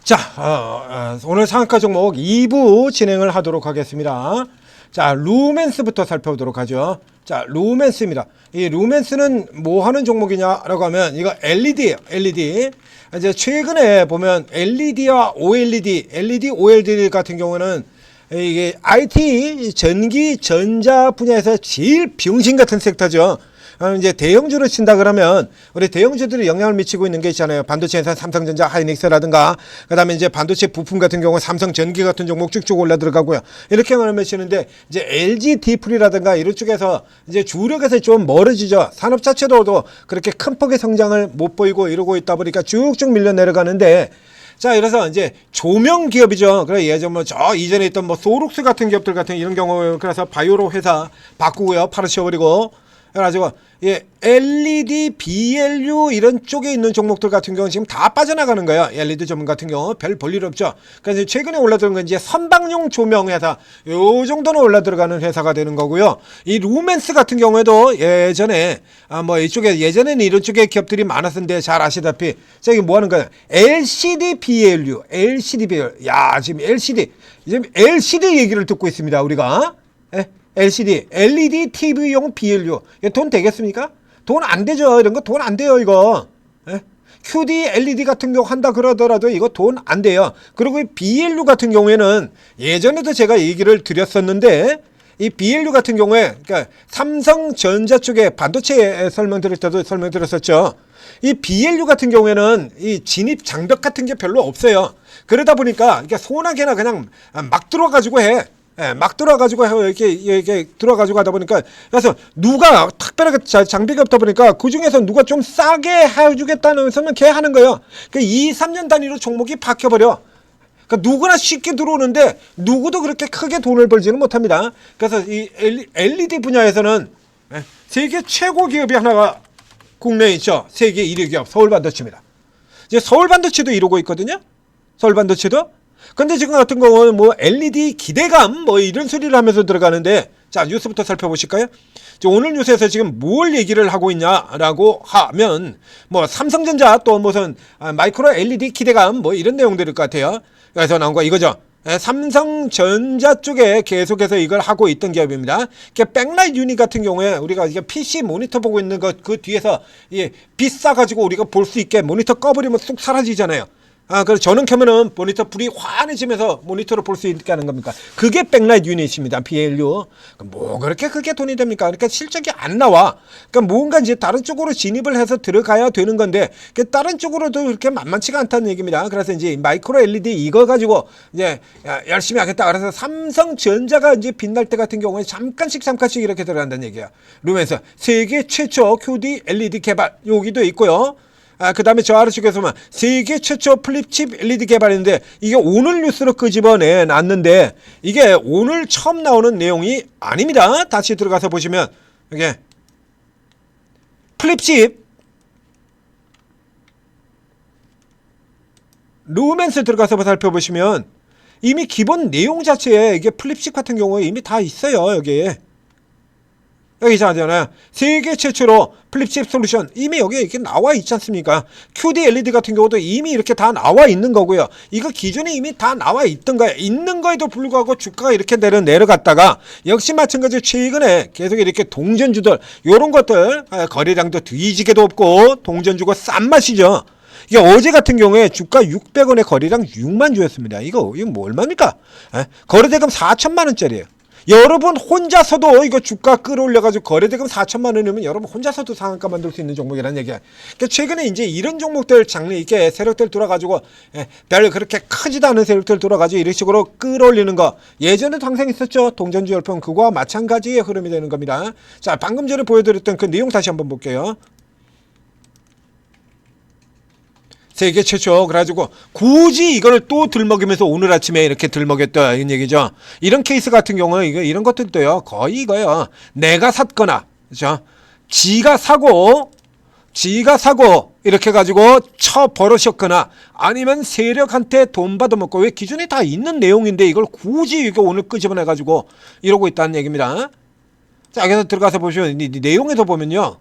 자, 오늘 상한가 종목 2부 진행을 하도록 하겠습니다. 자, 루멘스부터 살펴보도록 하죠. 자, 루멘스입니다. 이 루멘스는 뭐 하는 종목이냐라고 하면 이거 LED예요. LED. 이제 최근에 보면 LED와 OLED, LED, OLED 같은 경우는 이게 IT, 전기, 전자 분야에서 제일 병신 같은 섹터죠. 이제 대형주를 친다 그러면 우리 대형주들이 영향을 미치고 있는 게 있잖아요. 반도체 회사 삼성전자, 하이닉스라든가 그다음에 이제 반도체 부품 같은 경우 삼성전기 같은 종목 쭉쭉 올라 들어가고요. 이렇게 영향을 미치는데 이제 LG 디프리라든가 이런 쪽에서 이제 주력에서 좀 멀어지죠. 산업 자체도 그렇게 큰 폭의 성장을 못 보이고 이러고 있다 보니까 쭉쭉 밀려 내려가는데 자, 그래서 이제 조명 기업이죠. 그래 예전 뭐 저 이전에 있던 뭐 소룩스 같은 기업들 같은 이런 경우 그래서 바이오로 회사 바꾸고요. 팔아치워버리고 그래가지고 예, LED, BLU 이런 쪽에 있는 종목들 같은 경우는 지금 다 빠져나가는 거예요. LED 전문 같은 경우 별 볼 일 없죠. 그래서 최근에 올라들은 건 이제 선박용 조명 회사 요 정도는 올라들어가는 회사가 되는 거고요. 이 루멘스 같은 경우에도 예전에 뭐 이쪽에 예전에는 이런 쪽에 기업들이 많았는데 잘 아시다시피 저기 뭐 하는 거예요? LCD, BLU, LCD, BLU. 야 지금 LCD 얘기를 듣고 있습니다. 우리가. 예? LCD, LED, TV용 BLU. 돈 되겠습니까? 돈 안 되죠. 이런 거 돈 안 돼요, 이거. 예? QD, LED 같은 경우 한다 그러더라도 이거 돈 안 돼요. 그리고 이 BLU 같은 경우에는 예전에도 제가 얘기를 드렸었는데 이 BLU 같은 경우에 그러니까 삼성전자 쪽에 반도체 설명드릴 때도 설명드렸었죠. 이 BLU 같은 경우에는 이 진입 장벽 같은 게 별로 없어요. 그러다 보니까 이게 소나게나 그냥 막 들어가지고 해. 예, 막 들어가지고 이렇게 들어가지고 하다 보니까 그래서 누가 특별하게 장비가 없다 보니까 그 중에서 누가 좀 싸게 해주겠다는 소면 걔 하는 거예요. 그러니까 2, 3년 단위로 종목이 바뀌어버려. 그러니까 누구나 쉽게 들어오는데 누구도 그렇게 크게 돈을 벌지는 못합니다. 그래서 이 LED 분야에서는 세계 최고 기업이 하나가 국내에 있죠. 세계 1위 기업 서울반도체입니다. 이제 서울반도체도 이러고 있거든요. 서울반도체도. 근데 지금 같은 경우는 뭐 LED 기대감 뭐 이런 소리를 하면서 들어가는데 자 뉴스부터 살펴보실까요? 오늘 뉴스에서 지금 뭘 얘기를 하고 있냐라고 하면 뭐 삼성전자 또 무슨 마이크로 LED 기대감 뭐 이런 내용들일 것 같아요. 그래서 나온 거 이거죠. 삼성전자 쪽에 계속해서 이걸 하고 있던 기업입니다. 백라이트 유닛 같은 경우에 우리가 이게 PC 모니터 보고 있는 것 그 뒤에서 비싸가지고 우리가 볼 수 있게 모니터 꺼버리면 쑥 사라지잖아요. 그래서 저는 켜면은 모니터 불이 환해지면서 모니터를 볼 수 있게 하는 겁니까? 그게 백라이트 유닛입니다. BLU. 뭐 그렇게 크게 돈이 됩니까? 그러니까 실적이 안 나와. 그러니까 뭔가 이제 다른 쪽으로 진입을 해서 들어가야 되는 건데 다른 쪽으로도 그렇게 만만치가 않다는 얘기입니다. 그래서 이제 마이크로 LED 이거 가지고 이제 열심히 하겠다. 그래서 삼성전자가 이제 빛날 때 같은 경우에 잠깐씩 이렇게 들어간다는 얘기야. 루멘스 세계 최초 QD LED 개발 여기도 있고요. 그 다음에 저 아래쪽에서 보면 세계 최초 플립칩 LED 개발인데 이게 오늘 뉴스로 끄집어내 놨는데 이게 오늘 처음 나오는 내용이 아닙니다. 다시 들어가서 보시면 이게 플립칩 루멘스 들어가서 살펴보시면 이미 기본 내용 자체에 이게 플립칩 같은 경우에 이미 다 있어요. 여기 있잖아요. 세계 최초로 플립칩 솔루션 이미 여기 이렇게 나와 있지 않습니까? QD LED 같은 경우도 이미 이렇게 다 나와 있는 거고요. 이거 기존에 이미 다 나와 있던 거예요. 있는 거에도 불구하고 주가가 이렇게 내려갔다가 역시 마찬가지로 최근에 계속 이렇게 동전주들 요런 것들 거래량도 뒤지게도 없고 동전주가 싼 맛이죠. 이게 어제 같은 경우에 주가 600원에 거래량 6만 주였습니다. 이거 뭐 얼마입니까? 거래대금 4천만 원짜리예요. 여러분 혼자서도 이거 주가 끌어올려가지고 거래대금 4천만 원이면 여러분 혼자서도 상한가 만들 수 있는 종목이라는 얘기야. 그러니까 최근에 이제 이런 종목들 장르 있게 세력들 돌아가지고 별 그렇게 크지도 않은 세력들 돌아가지고 이런 식으로 끌어올리는 거 예전에도 항상 있었죠. 동전주 열풍 그거와 마찬가지의 흐름이 되는 겁니다. 자 방금 전에 보여드렸던 그 내용 다시 한번 볼게요. 세계 최초 그래가지고 굳이 이걸 또 들먹이면서 오늘 아침에 이렇게 들먹였다 이런 얘기죠. 이런 케이스 같은 경우는 이런 것들도요 거의 이거요 내가 샀거나 그죠 지가 사고 이렇게 가지고 쳐 버릇이었거나 아니면 세력한테 돈 받아먹고 왜 기존에 다 있는 내용인데 이걸 굳이 이거 오늘 끄집어내 가지고 이러고 있다는 얘기입니다. 자 여기서 들어가서 보시면 이 내용에서 보면요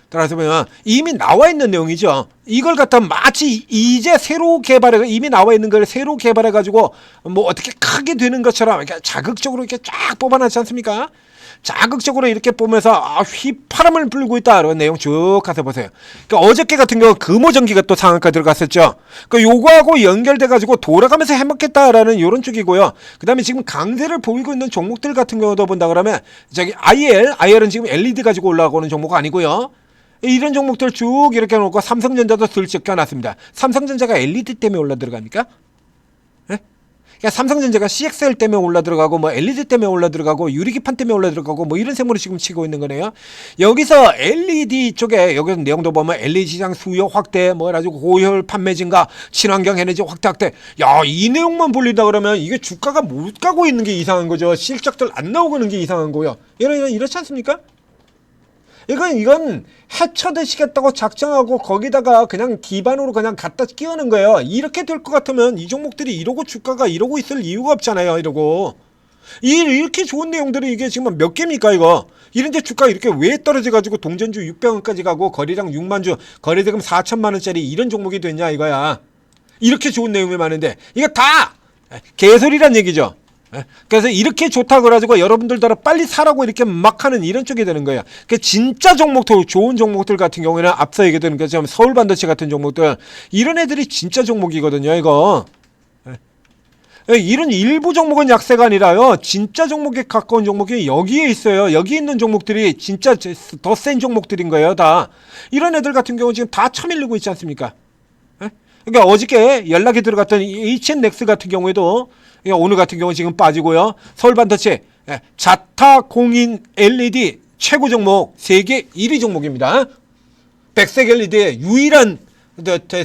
따라서 보면 이미 나와 있는 내용이죠. 이걸 갖다 마치 이제 새로 개발해, 이미 나와 있는 걸 새로 개발해 가지고 뭐 어떻게 크게 되는 것처럼 이렇게 자극적으로 이렇게 쫙 뽑아놨지 않습니까? 자극적으로 이렇게 보면서 휘파람을 불고 있다 이런 내용 쭉 가서 보세요. 그러니까 어저께 같은 경우 금호전기가 또 상한가 들어갔었죠. 그러니까 요거하고 연결돼 가지고 돌아가면서 해먹겠다라는 이런 쪽이고요. 그다음에 지금 강세를 보이고 있는 종목들 같은 경우도 본다 그러면 저기 IR은 지금 LED 가지고 올라가는 종목 아니고요. 이런 종목들 쭉 이렇게 놓고 삼성전자도 슬쩍 껴놨습니다. 삼성전자가 LED 때문에 올라 들어갑니까? 그러니까 삼성전자가 CXL 때문에 올라 들어가고 뭐 LED 때문에 올라 들어가고 유리기판 때문에 올라 들어가고 뭐 이런 셈으로 지금 치고 있는 거네요. 여기서 LED 쪽에 여기 내용도 보면 LED 시장 수요 확대 뭐 가지고 고효율 판매 증가 친환경 에너지 확대. 야, 이 내용만 볼린다 그러면 이게 주가가 못 가고 있는 게 이상한 거죠. 실적들 안 나오고 있는 게 이상한 거예요. 이렇지 않습니까? 이건 해쳐드시겠다고 작정하고 거기다가 그냥 기반으로 그냥 갖다 끼우는 거예요. 이렇게 될 것 같으면 이 종목들이 이러고 주가가 이러고 있을 이유가 없잖아요. 이렇게 좋은 내용들이 이게 지금 몇 개입니까 이거? 이런데 주가가 이렇게 왜 떨어져가지고 동전주 600원까지 가고 거래량 6만주 거래대금 4천만원짜리 이런 종목이 됐냐 이거야. 이렇게 좋은 내용이 많은데 이거 다 개소리란 얘기죠. 그래서 이렇게 좋다 그래가지고 여러분들도 빨리 사라고 이렇게 막 하는 이런 쪽이 되는 거예요. 그 진짜 종목들, 좋은 종목들 같은 경우에는 앞서 얘기했던 것처럼 서울반도체 같은 종목들 이런 애들이 진짜 종목이거든요. 이거 이런 일부 종목은 약세가 아니라요. 진짜 종목에 가까운 종목이 여기에 있어요. 여기 있는 종목들이 진짜 더 센 종목들인 거예요. 다 이런 애들 같은 경우 지금 다 쳐밀리고 있지 않습니까? 그러니까 어저께 연락이 들어갔던 HNX 같은 경우에도 오늘 같은 경우 지금 빠지고요. 서울반도체 자타 공인 LED 최고 종목 세계 1위 종목입니다. 백색 LED의 유일한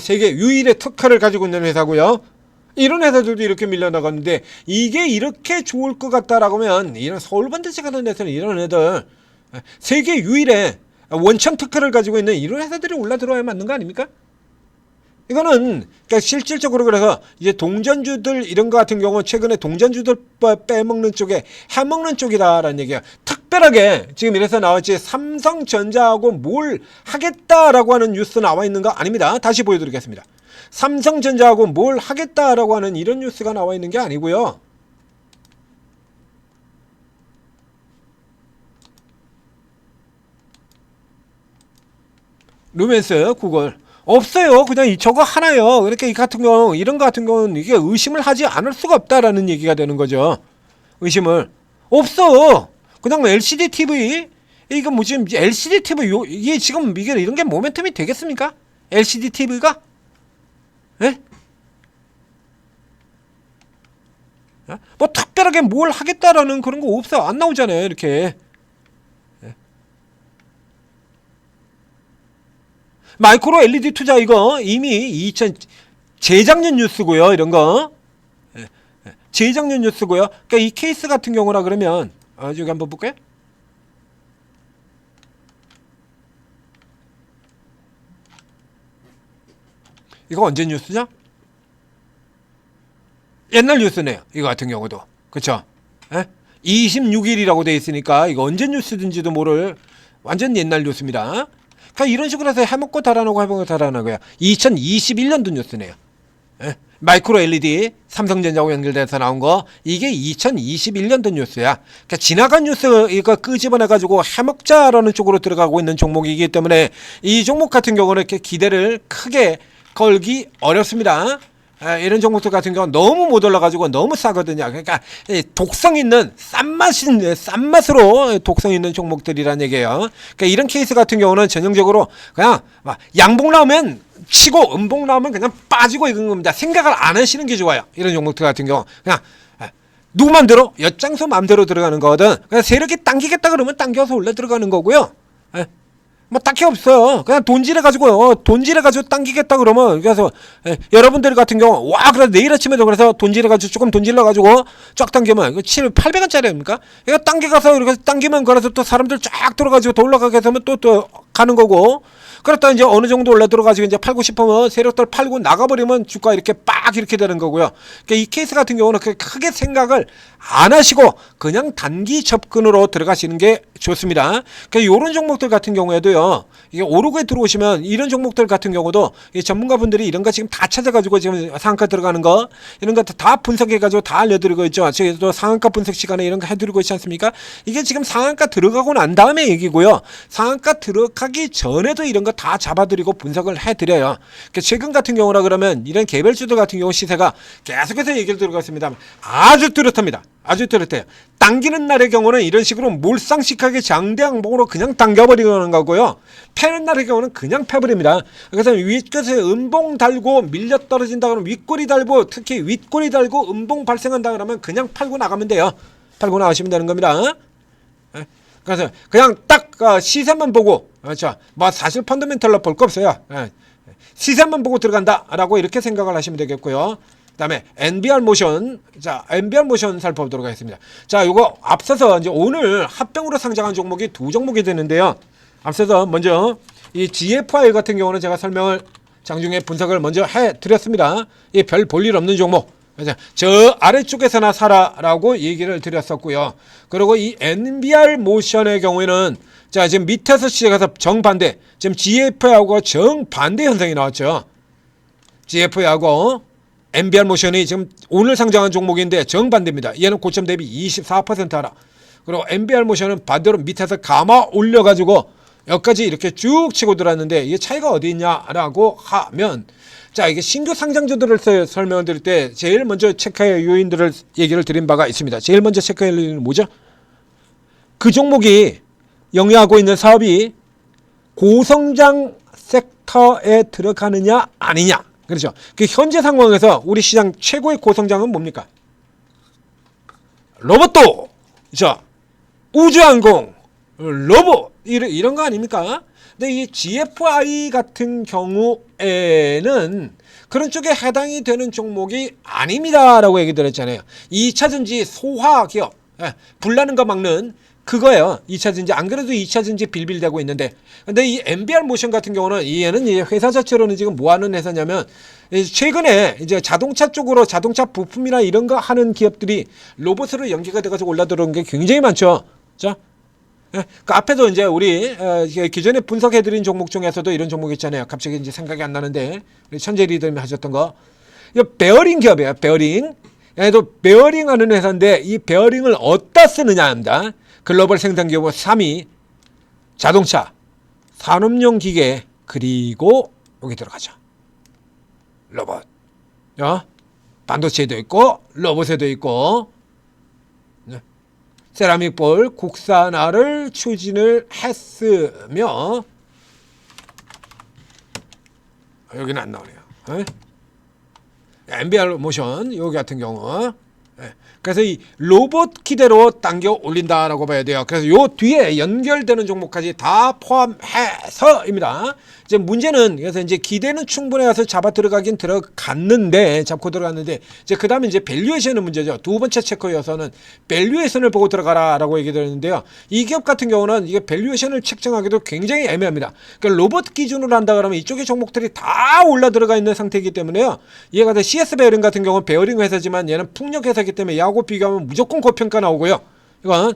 세계 유일의 특허를 가지고 있는 회사고요. 이런 회사들도 이렇게 밀려나갔는데 이게 이렇게 좋을 것 같다라고 하면 이런 서울반도체 같은 데서는 이런 애들 세계 유일의 원천 특허를 가지고 있는 이런 회사들이 올라 들어와야 맞는 거 아닙니까? 이거는 그러니까 실질적으로 그래서 이제 동전주들 이런 거 같은 경우 최근에 동전주들 빼먹는 쪽에 해먹는 쪽이다라는 얘기야. 특별하게 지금 이래서 나왔지 삼성전자하고 뭘 하겠다라고 하는 뉴스 나와 있는 거 아닙니다. 다시 보여드리겠습니다. 삼성전자하고 뭘 하겠다라고 하는 이런 뉴스가 나와 있는 게 아니고요. 루멘스 구글 없어요. 그냥 저거 하나요. 그러니까 이 같은 경우 이런 거 같은 경우는 이게 의심을 하지 않을 수가 없다라는 얘기가 되는 거죠. 의심을 없어. 그냥 LCD TV 이거 뭐 지금 LCD TV 이게 지금 이게 이런 게 모멘텀이 되겠습니까? LCD TV가? 예? 뭐 특별하게 뭘 하겠다라는 그런 거 없어. 안 나오잖아요. 이렇게. 마이크로 LED 투자 이거 이미 재작년 뉴스고요. 이런 거 재작년 뉴스고요. 그러니까 이 케이스 같은 경우라 그러면 여기 한번 볼까요? 이거 언제 뉴스죠? 옛날 뉴스네요. 이거 같은 경우도 그쵸? 26일이라고 돼 있으니까 이거 언제 뉴스든지도 모를 완전 옛날 뉴스입니다. 그러니까 이런 식으로 해서 해먹고 달아나고 해먹고 달아나고요. 2021년도 뉴스네요. 마이크로 LED 삼성전자하고 연결돼서 나온 거 이게 2021년도 뉴스야. 그러니까 지나간 뉴스 이거 끄집어내가지고 해먹자라는 쪽으로 들어가고 있는 종목이기 때문에 이 종목 같은 경우는 이렇게 기대를 크게 걸기 어렵습니다. 이런 종목들 같은 경우는 너무 못 올라가지고 너무 싸거든요. 그러니까 독성 있는 싼맛으로 독성 있는 종목들이란 얘기예요. 그러니까 이런 케이스 같은 경우는 전형적으로 그냥 양봉 나오면 치고 음봉 나오면 그냥 빠지고 이런 겁니다. 생각을 안 하시는 게 좋아요. 이런 종목들 같은 경우 그냥 누구 맘대로 엿장수 맘대로 들어가는 거거든. 그냥 세력이 당기겠다 그러면 당겨서 올려 들어가는 거고요. 뭐 딱히 없어요. 그냥 돈질해가지고요. 돈질해가지고 당기겠다 그러면 그래서 여러분들 같은 경우 와 그래 내일 아침에도 그래서 돈질해가지고 조금 돈질러가지고 쫙 당기면 이거 800원짜리입니까? 이거 당겨가서 이렇게 당기면 그래서 또 사람들 쫙 들어가지고 더 올라가게 되면 또 가는 거고, 그렇다 이제 어느 정도 올라 들어가지고 이제 팔고 싶으면 세력들 팔고 나가버리면 주가 이렇게 빡 이렇게 되는 거고요. 그러니까 이 케이스 같은 경우는 크게 생각을 안 하시고 그냥 단기 접근으로 들어가시는 게 좋습니다. 그러니까 이런 종목들 같은 경우에도요, 이게 오르고에 들어오시면 이런 종목들 같은 경우도 이 전문가분들이 이런 거 지금 다 찾아가지고 지금 상한가 들어가는 거 이런 거 다 분석해가지고 다 알려드리고 있죠. 저희도 상한가 분석 시간에 이런 거 해드리고 있지 않습니까? 이게 지금 상한가 들어가고 난 다음에 얘기고요. 상한가 들어가기 전에도 이런 거 다 잡아드리고 분석을 해드려요. 그러니까 최근 같은 경우라 그러면 이런 개별주들 같은 경우 시세가 계속해서 얘기를 들어갔습니다 아주 뚜렷합니다. 아주 뚜렷해요. 당기는 날의 경우는 이런 식으로 몰상식하게 장대 항목으로 그냥 당겨버리는 거고요. 패는 날의 경우는 그냥 패버립니다. 그래서 윗끝에 음봉 달고 밀려 떨어진다 그러면 윗꼬리 달고, 특히 윗꼬리 달고 음봉 발생한다 그러면 그냥 팔고 나가면 돼요. 팔고 나가시면 되는 겁니다. 그래서 그냥 딱 시세만 보고, 그렇죠, 뭐 사실 펀더멘털로 볼 거 없어요. 시세만 보고 들어간다라고 이렇게 생각을 하시면 되겠고요. 그 다음에 NBR 모션. 자, NBR 모션 살펴보도록 하겠습니다. 자, 요거 앞서서 이제 오늘 합병으로 상장한 종목이 두 종목이 되는데요. 앞서서 먼저 이 GFI 같은 경우는 제가 설명을 장중에 분석을 먼저 해 드렸습니다. 이 별 볼 일 없는 종목. 저 아래쪽에서나 사라라고 얘기를 드렸었고요. 그리고 이 NBR 모션의 경우에는 자, 지금 밑에서 시작해서 정반대. 지금 GFI하고 정반대 현상이 나왔죠. GFI하고 NBR 모션이 지금 오늘 상장한 종목인데 정반대입니다. 얘는 고점 대비 24% 하락. 그리고 NBR 모션은 반대로 밑에서 감아 올려가지고 여기까지 이렇게 쭉 치고 들어왔는데 이게 차이가 어디 있냐라고 하면, 자, 이게 신규 상장주들을 설명을 드릴 때 제일 먼저 체크할 요인들을 얘기를 드린 바가 있습니다. 제일 먼저 체크할 요인은 뭐죠? 그 종목이 영위하고 있는 사업이 고성장 섹터에 들어가느냐 아니냐. 그렇죠. 그 현재 상황에서 우리 시장 최고의 고성장은 뭡니까? 로봇도, 그렇죠, 우주항공, 로봇 이런 거 아닙니까? 근데 이 GFI 같은 경우에는 그런 쪽에 해당이 되는 종목이 아닙니다라고 얘기 드렸잖아요. 2차전지 소화 기업, 불나는 거 막는 그거예요. 2차전지. 안 그래도 2차전지 빌빌대고 있는데, 근데 이 NBR 모션 같은 경우는 얘는 이제 회사 자체로는 지금 뭐 하는 회사냐면, 최근에 이제 자동차 쪽으로 자동차 부품이나 이런 거 하는 기업들이 로봇으로 연계가 돼가지고 올라들어온 게 굉장히 많죠. 자, 그 앞에도 이제 우리 기존에 분석해드린 종목 중에서도 이런 종목 있잖아요. 갑자기 이제 생각이 안 나는데, 우리 천재 리더님이 하셨던 거, 이거 베어링 기업이에요. 베어링. 얘도 베어링 하는 회사인데 이 베어링을 어디다 쓰느냐 합니다. 글로벌 생산 기업 3위, 자동차, 산업용 기계, 그리고 여기 들어가죠. 로봇. 반도체도 있고 로봇에도 있고, 세라믹 볼 국산화를 추진을 했으며, 여기는 안 나오네요. NBR 모션 여기 같은 경우, 그래서 이 로봇 기대로 당겨 올린다라고 봐야 돼요. 그래서 요 뒤에 연결되는 종목까지 다 포함해서입니다. 이제 문제는, 그래서 이제 기대는 충분히 가서 잡아 들어가긴 잡고 들어갔는데, 이제 그 다음에 이제 밸류에이션은 문제죠. 두 번째 체크여서는 밸류에이션을 보고 들어가라라고 얘기 드렸는데요. 이 기업 같은 경우는 이게 밸류에이션을 책정하기도 굉장히 애매합니다. 그러니까 로봇 기준으로 한다 그러면 이쪽에 종목들이 다 올라 들어가 있는 상태이기 때문에요. 얘가 CS 베어링 같은 경우는 베어링 회사지만 얘는 풍력 회사이기 때문에 얘하고 비교하면 무조건 고평가 나오고요. 이건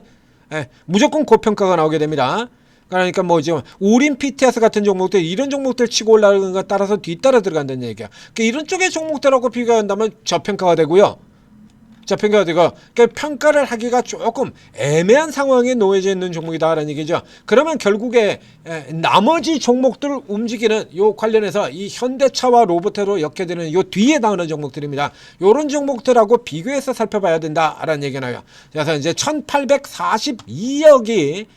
무조건 고평가가 나오게 됩니다. 그러니까 뭐 지금 우린 PTS 같은 종목들, 이런 종목들 치고 올라가는 거 따라서 뒤따라 들어간다는 얘기야. 그러니까 이런 쪽의 종목들하고 비교한다면 저평가가 되고요. 저평가가 되고, 그러니까 평가를 하기가 조금 애매한 상황에 놓여져 있는 종목이다라는 얘기죠. 그러면 결국에 나머지 종목들 움직이는 요 관련해서 이 현대차와 로봇으로 엮여드는 요 뒤에 나오는 종목들입니다. 요런 종목들하고 비교해서 살펴봐야 된다라는 얘기 나와요. 그래서 이제 1842억이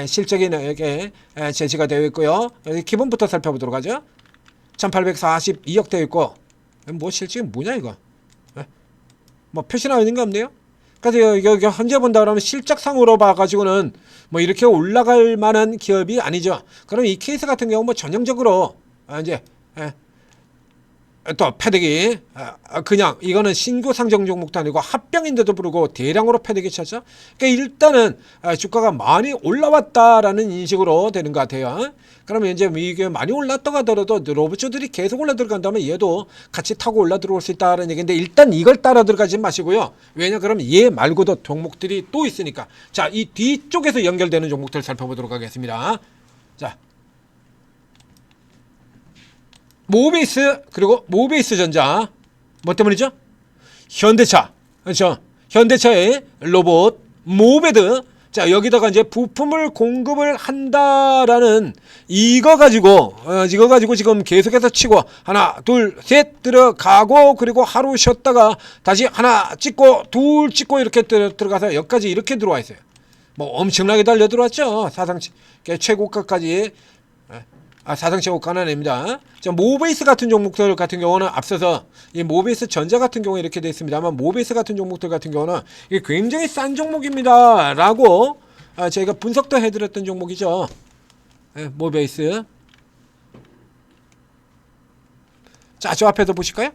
실적이 이렇게 제시가 되어 있고요. 기본부터 살펴보도록 하죠. 1842억 되어 있고, 뭐 실적이 뭐냐 이거? 뭐 표시나 있는 게 없네요. 그래서 여기 현재 본다 그러면 실적상으로 봐가지고는 뭐 이렇게 올라갈 만한 기업이 아니죠. 그럼 이 케이스 같은 경우 뭐 전형적으로 이제 또 패대기 그냥 이거는 신규 상장 종목도 아니고 합병인데도 불구하고 대량으로 패대기 쳤죠. 그러니까 일단은 주가가 많이 올라왔다라는 인식으로 되는 것 같아요. 그러면 이제 이게 많이 올랐다고 하더라도 로봇주들이 계속 올라 들어간다면 얘도 같이 타고 올라 들어올 수 있다는 얘기인데 일단 이걸 따라 들어가지 마시고요. 왜냐 그러면 얘 말고도 종목들이 또 있으니까. 자, 이 뒤쪽에서 연결되는 종목들 살펴보도록 하겠습니다. 자, 모비스 그리고 모비스 전자 뭐 때문이죠? 현대차 그렇죠? 현대차의 로봇 모베드. 자, 여기다가 이제 부품을 공급을 한다라는 이거 가지고 지금 계속해서 치고 하나 둘 셋 들어가고 그리고 하루 쉬었다가 다시 하나 찍고 둘 찍고 이렇게 들어가서 여기까지 이렇게 들어와 있어요. 뭐 엄청나게 달려 들어왔죠. 사상 최고가까지. 사상 최고가는 아닙니다. 자, 모베이스 같은 종목들 같은 경우는 앞서서 이 모베이스 전자 같은 경우에 이렇게 되어 있습니다만 모베이스 같은 종목들 같은 경우는 이게 굉장히 싼 종목입니다 라고 저희가 분석도 해드렸던 종목이죠. 모베이스. 자, 저 앞에도 보실까요?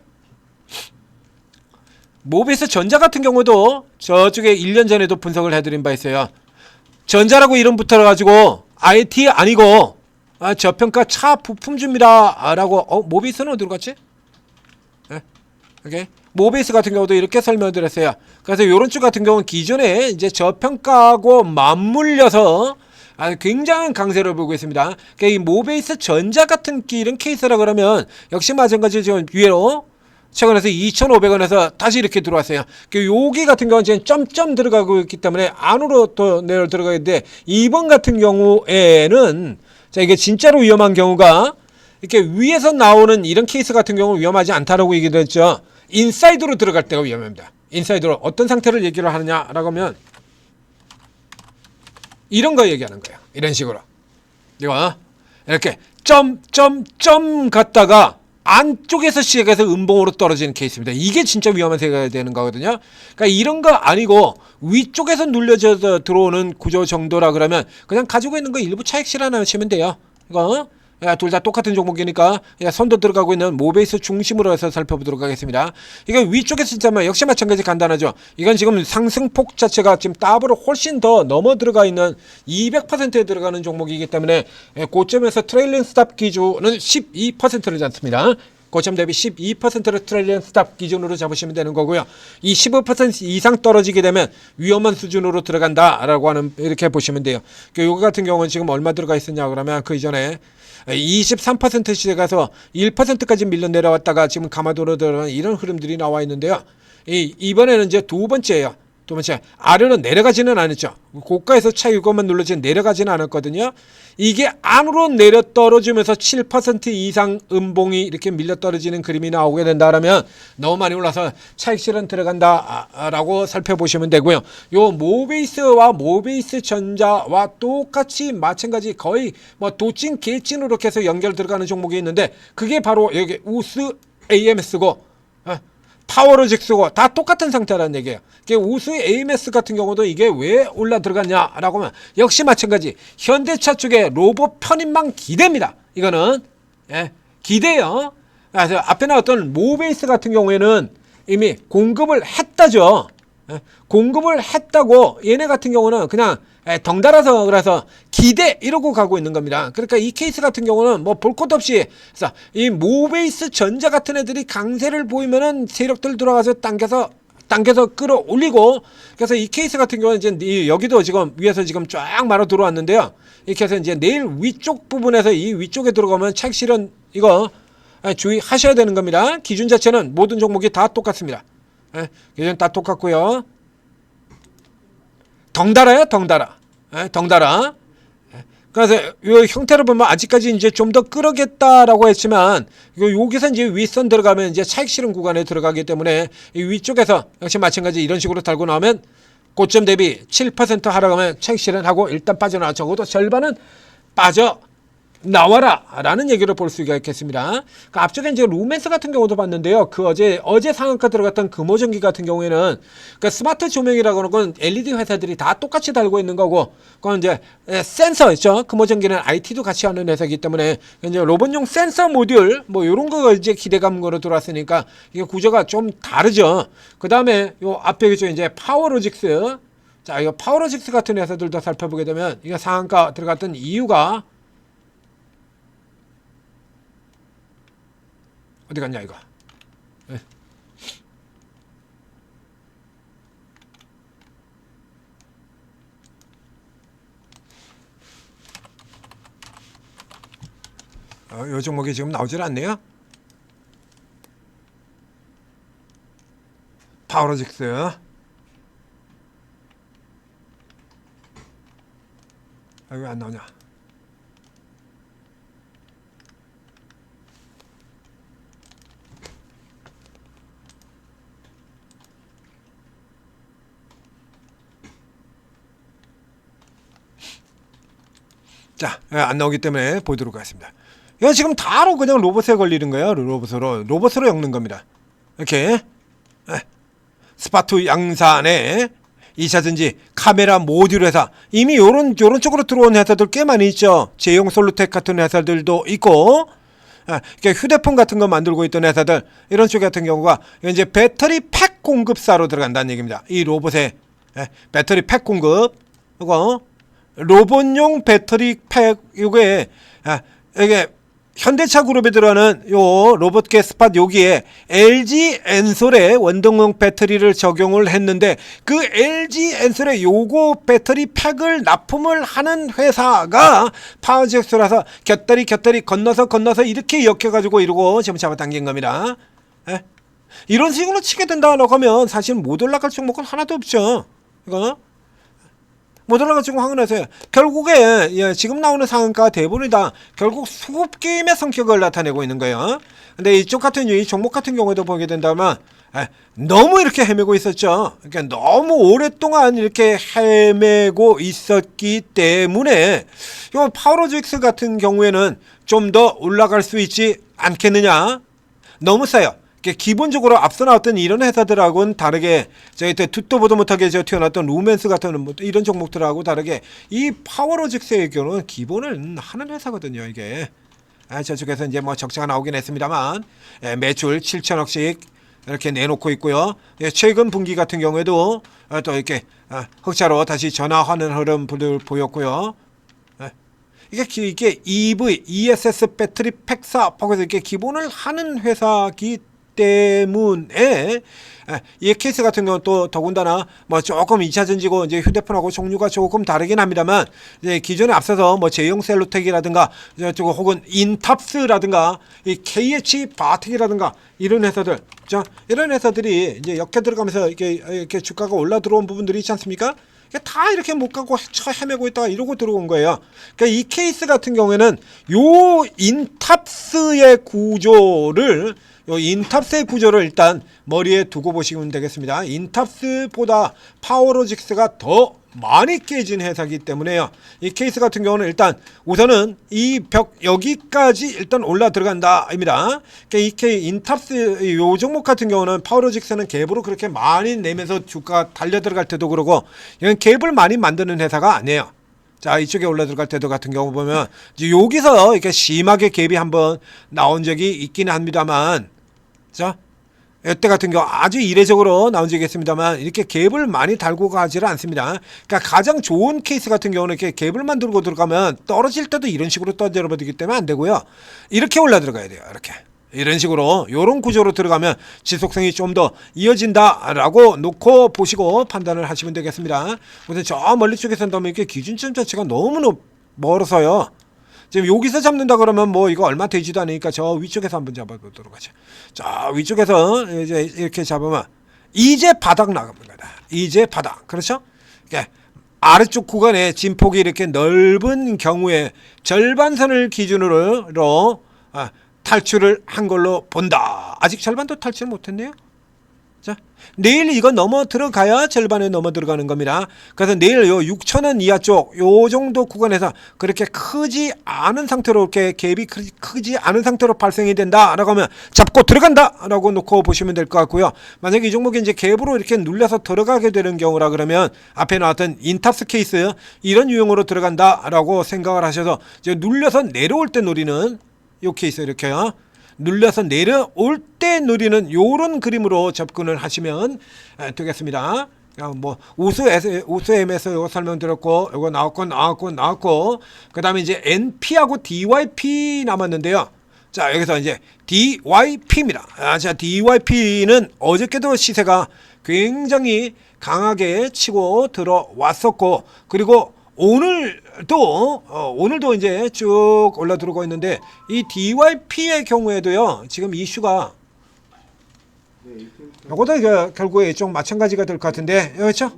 모베이스 전자 같은 경우도 저쪽에 1년 전에도 분석을 해드린 바 있어요. 전자라고 이름 붙어가지고 IT 아니고 저평가 차 부품주입니다 라고. 모베이스는 어디로 갔지? 오케이. 모베이스 같은 경우도 이렇게 설명을 드렸어요. 그래서 요런 쪽 같은 경우는 기존에 이제 저평가하고 맞물려서 굉장한 강세를 보고 있습니다. 그러니까 이 모베이스 전자 같은 이런 케이스라 그러면 역시 마찬가지로 지금 위로 최근에서 2,500원에서 다시 이렇게 들어왔어요. 여기 같은 경우는 지금 점점 들어가고 있기 때문에 안으로 또 내려 들어가는데 이번 같은 경우에는 자, 이게 진짜로 위험한 경우가 이렇게 위에서 나오는 이런 케이스 같은 경우는 위험하지 않다라고 얘기를 했죠. 인사이드로 들어갈 때가 위험합니다. 인사이드로 어떤 상태를 얘기를 하느냐라고 하면 이런 거 얘기하는 거예요. 이런 식으로 이거 이렇게 점 갔다가 안쪽에서 시작해서 음봉으로 떨어지는 케이스입니다. 이게 진짜 위험한 세계가 되는 거거든요. 그러니까 이런 거 아니고 위쪽에서 눌려져서 들어오는 구조 정도라 그러면 그냥 가지고 있는 거 일부 차익 실현하시면 돼요. 이거 둘 다 똑같은 종목이니까 선도 들어가고 있는 모베이스 중심으로 해서 살펴보도록 하겠습니다. 이거 위쪽에서 진짜 역시 마찬가지 간단하죠. 이건 지금 상승폭 자체가 지금 더블로 훨씬 더 넘어 들어가 있는 200%에 들어가는 종목이기 때문에 고점에서 트레일링 스탑 기준은 12%를 잡습니다. 고점 대비 12%를 트레일링 스탑 기준으로 잡으시면 되는 거고요. 이 15% 이상 떨어지게 되면 위험한 수준으로 들어간다라고 하는 이렇게 보시면 돼요. 요거 같은 경우는 지금 얼마 들어가 있었냐 그러면 그 이전에 23%씩 가서 1%까지 밀려 내려왔다가 지금 가마도로 들어가는 이런 흐름들이 나와 있는데요. 이번에는 이제 두 번째예요. 두 번째, 아래로 내려가지는 않았죠. 고가에서 차익만 눌러지는 내려가지는 않았거든요. 이게 안으로 내려 떨어지면서 7% 이상 음봉이 이렇게 밀려 떨어지는 그림이 나오게 된다라면 너무 많이 올라서 차익 실현 들어간다라고 살펴보시면 되고요. 요 모베이스와 모베이스 전자와 똑같이 마찬가지 거의 뭐 도찐 개찐으로 계속 연결 들어가는 종목이 있는데 그게 바로 여기 우스 AMS고 파워로직스고 다 똑같은 상태라는 얘기예요. 우수 AMS 같은 경우도 이게 왜 올라 들어갔냐라고 하면 역시 마찬가지 현대차 쪽에 로봇 편입만 기대입니다. 이거는 기대요. 그래서 앞에 나왔던 모베이스 같은 경우에는 이미 공급을 했다죠. 공급을 했다고 얘네 같은 경우는 그냥 덩달아서 그래서 기대 이러고 가고 있는 겁니다. 그러니까 이 케이스 같은 경우는 뭐 볼 것도 없이 그래서 이 모베이스 전자 같은 애들이 강세를 보이면은 세력들 들어가서 당겨서 끌어올리고 그래서 이 케이스 같은 경우는 이제 여기도 지금 위에서 지금 쫙 말아 들어왔는데요. 이렇게 해서 이제 내일 위쪽 부분에서 이 위쪽에 들어가면 차익 실현 이거 주의하셔야 되는 겁니다. 기준 자체는 모든 종목이 다 똑같습니다. 기준 다 똑같고요. 덩달아요, 덩달아. 그래서 이 형태를 보면 아직까지 이제 좀 더 끌어겠다라고 했지만 여기서 이제 윗선 들어가면 이제 차익 실현 구간에 들어가기 때문에 이 위쪽에서 역시 마찬가지 이런 식으로 달고 나오면 고점 대비 7% 하락하면 차익 실현하고 일단 빠져나와 적어도 절반은 빠져 나와라 라는 얘기를 볼 수가 있겠습니다. 그러니까 앞쪽에 이제 루멘스 같은 경우도 봤는데요. 그 어제 상한가 들어갔던 금호전기 같은 경우에는 그러니까 스마트 조명이라고 하는 건 LED 회사들이 다 똑같이 달고 있는 거고, 그건 이제 센서 있죠. 금호전기는 IT도 같이 하는 회사이기 때문에 이제 로봇용 센서 모듈 뭐 이런 거 이제 기대감으로 들어왔으니까 이게 구조가 좀 다르죠. 그 다음에 요 앞에 이제 파워로직스. 자, 이 파워로직스 같은 회사들도 살펴보게 되면 이게 상한가 들어갔던 이유가 어디 갔냐 이거. 네. 요 종목이 지금 나오질 않네요. 파워로직스. 왜 안 나오냐. 자, 안 나오기 때문에 보도록 하겠습니다. 이거 지금 다로 그냥 로봇에 걸리는 거예요. 로봇으로 엮는 겁니다. 이렇게 스파트 양산에 2차전지 카메라 모듈 회사, 이미 요런 쪽으로 들어온 회사들 꽤 많이 있죠. 제용 솔루텍 같은 회사들도 있고, 휴대폰 같은 거 만들고 있던 회사들, 이런 쪽 같은 경우가 이제 배터리 팩 공급사로 들어간다는 얘기입니다. 이 로봇에 배터리 팩 공급, 이거 로봇용 배터리 팩, 이게 현대차 그룹에 들어가는 요 로봇계 스팟 여기에 LG 엔솔의 원동형 배터리를 적용을 했는데, 그 LG 엔솔의 요거 배터리 팩을 납품을 하는 회사가 파워잭스라서 곁다리 건너서 이렇게 엮여가지고 이러고 지금 잡아당긴 겁니다. 이런 식으로 치게 된다고 하면 사실 못 올라갈 종목은 하나도 없죠. 이거 못 올라가지고 황은하세요. 결국에 지금 나오는 상한가 대부분이 다 결국 수급 게임의 성격을 나타내고 있는 거예요. 근데 이쪽 같은 이 종목 같은 경우에도 보게 된다면 너무 이렇게 헤매고 있었죠. 그러니까 너무 오랫동안 이렇게 헤매고 있었기 때문에 이 파워로직스 같은 경우에는 좀 더 올라갈 수 있지 않겠느냐. 너무 싸요. 기본적으로 앞서 나왔던 이런 회사들하고는 다르게, 저희 때 듣도 보도 못하게 튀어나왔던 루멘스 같은 이런 종목들하고 다르게 이 파워로직스의 경우는 기본을 하는 회사거든요. 이게 저쪽에서 이제 뭐 적자가 나오긴 했습니다만 매출 7천억씩 이렇게 내놓고 있고요. 최근 분기 같은 경우에도 또 이렇게 흑자로 다시 전환하는 흐름을 보였고요. 이게 EV, ESS 배터리 팩사 포커스 이렇게 기본을 하는 회사기 때문에 이 케이스 같은 경우는 또 더군다나 뭐 조금 2차전지고 이제 휴대폰하고 종류가 조금 다르긴 합니다만, 이제 기존에 앞서서 뭐 제용 셀로텍이라든가 혹은 인탑스라든가 이 KH 바텍이라든가 이런 회사들, 이런 회사들이 이제 엮여 들어가면서 이렇게 주가가 올라 들어온 부분들이 있지 않습니까? 다 이렇게 못 가고 헤매고 있다가 이러고 들어온 거예요. 그러니까 이 케이스 같은 경우에는 요 인탑스의 구조를 일단 머리에 두고 보시면 되겠습니다. 인탑스보다 파워로직스가 더 많이 깨진 회사이기 때문에요. 이 케이스 같은 경우는 일단 우선은 이 벽 여기까지 일단 올라 들어간다입니다. 그러니까 이 인탑스 요 종목 같은 경우는 파워로직스는 갭으로 그렇게 많이 내면서 주가 달려 들어갈 때도 그러고, 이건 갭을 많이 만드는 회사가 아니에요. 자, 이쪽에 올라 들어갈 때도 같은 경우 보면 이제 여기서 이렇게 심하게 갭이 한번 나온 적이 있긴 합니다만, 자, 이때 같은 경우 아주 이례적으로 나온 적이 있습니다만 이렇게 갭을 많이 달고 가지를 않습니다. 그러니까 가장 좋은 케이스 같은 경우는 이렇게 갭을 만들고 들어가면 떨어질 때도 이런 식으로 떠들어 버리기 때문에 안 되고요. 이렇게 올라 들어가야 돼요. 이렇게. 이런 식으로 요런 구조로 들어가면 지속성이 좀 더 이어진다라고 놓고 보시고 판단을 하시면 되겠습니다. 우선 저 멀리 쪽에서 보면 이렇게 기준점 자체가 너무 멀어서요. 지금 여기서 잡는다 그러면 뭐 이거 얼마 되지도 않으니까 저 위쪽에서 한번 잡아보도록 하죠. 자, 위쪽에서 이제 이렇게 잡으면 이제 바닥 나갑니다. 이제 바닥. 그렇죠? 그러니까 아래쪽 구간에 진폭이 이렇게 넓은 경우에 절반선을 기준으로 탈출을 한 걸로 본다. 아직 절반도 탈출 못했네요. 자, 내일 이거 넘어 들어가야 절반에 넘어 들어가는 겁니다. 그래서 내일 요 6,000원 이하 쪽 요 정도 구간에서 그렇게 크지 않은 상태로 이렇게 갭이 크지 않은 상태로 발생이 된다라고 하면 잡고 들어간다라고 놓고 보시면 될 것 같고요. 만약에 이 종목이 이제 갭으로 이렇게 눌려서 들어가게 되는 경우라 그러면 앞에 나왔던 인탑스 케이스 이런 유형으로 들어간다라고 생각을 하셔서 이제 눌려서 내려올 때 노리는 요 케이스 이렇게요. 눌려서 내려올 때 누리는 요런 그림으로 접근을 하시면 되겠습니다. 뭐 우수 MS 요거 설명드렸고 요거 나왔고 그 다음에 이제 NP하고 DYP 남았는데요. 자, 여기서 이제 DYP입니다. 자, DYP는 어저께도 시세가 굉장히 강하게 치고 들어왔었고, 그리고 오늘도 이제 쭉 올라 들어오고 있는데, 이 DYP의 경우에도요, 지금 이슈가 이것도 결국에 좀 마찬가지가 될 것 같은데, 그렇죠?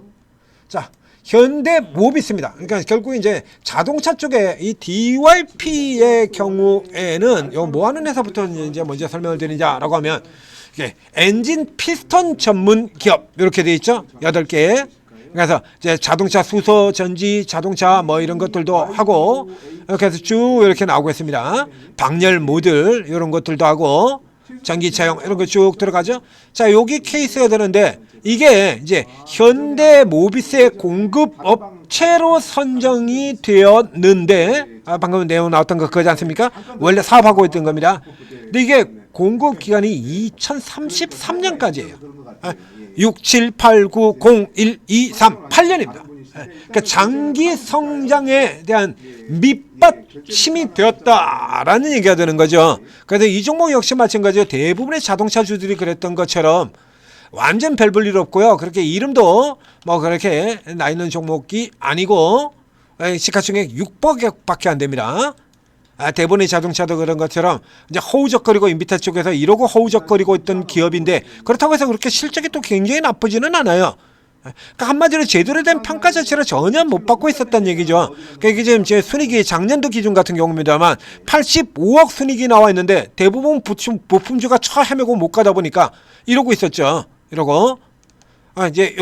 자, 현대 모비스입니다. 그러니까 결국 이제 자동차 쪽에 이 DYP의 경우에는 요 뭐 하는 회사부터 이제 먼저 설명을 드리자라고 하면, 이게 엔진 피스톤 전문 기업 이렇게 돼 있죠. 8개. 그래서 이제 자동차 수소, 전지, 자동차 뭐 이런 것들도 하고 이렇게 해서 쭉 이렇게 나오고 있습니다. 방열 모듈 이런 것들도 하고 전기차용 이런 거 쭉 들어가죠. 자, 여기 케이스가 되는데 이게 이제 현대 모비스의 공급 업체로 선정이 되었는데 방금 내용 나왔던 거 그거지 않습니까? 원래 사업하고 있던 겁니다. 근데 이게 공급 기간이 2033년까지예요. 6, 7, 8, 9, 0, 1, 2, 3, 8년입니다. 그러니까 장기 성장에 대한 밑받침이 되었다라는 얘기가 되는 거죠. 그래서 이 종목 역시 마찬가지로 대부분의 자동차주들이 그랬던 것처럼 완전 별 볼 일 없고요. 그렇게 이름도 뭐 그렇게 나 있는 종목이 아니고 시가총액 6억밖에 안 됩니다. 대부분의 자동차도 그런 것처럼 이제 허우적거리고 인비타 쪽에서 이러고 허우적거리고 있던 기업인데 그렇다고 해서 그렇게 실적이 또 굉장히 나쁘지는 않아요. 그러니까 한마디로 제대로 된 평가 자체를 전혀 못 받고 있었단 얘기죠. 그러니까 이게 지금 제 순이익이 작년도 기준 같은 경우입니다만 85억 순이익이 나와 있는데 대부분 부품주가 처 헤매고 못 가다 보니까 이러고 있었죠. 이러고. 이제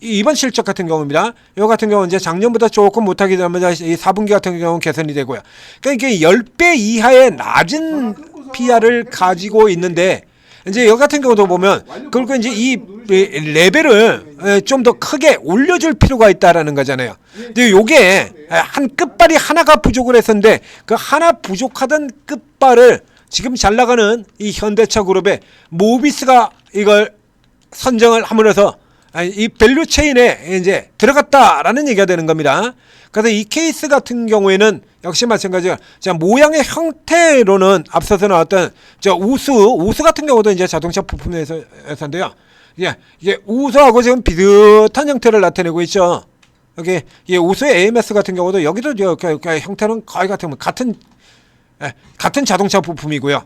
이번 실적 같은 경우입니다. 요 같은 경우는 이제 작년보다 조금 못하게 되면 이 4분기 같은 경우는 개선이 되고요. 그러니까 이게 10배 이하의 낮은 PR을 가지고 있는데 이제 요 같은 경우도 보면 그리고 이제 이 레벨을 좀 더 크게 올려줄 필요가 있다라는 거잖아요. 근데 요게 한 끝발이 하나가 부족을 했었는데 그 하나 부족하던 끝발을 지금 잘 나가는 이 현대차 그룹의 모비스가 이걸 선정을 함으로써 이 밸류 체인에 이제 들어갔다라는 얘기가 되는 겁니다. 그래서 이 케이스 같은 경우에는 역시 마찬가지로 자, 모양의 형태로는 앞서서 나왔던 저 우수 같은 경우도 이제 자동차 부품에서인데요. 이게 우수하고 지금 비슷한 형태를 나타내고 있죠. 여기 이 우수의 AMS 같은 경우도 여기도 형태는 거의 같은 자동차 부품이고요.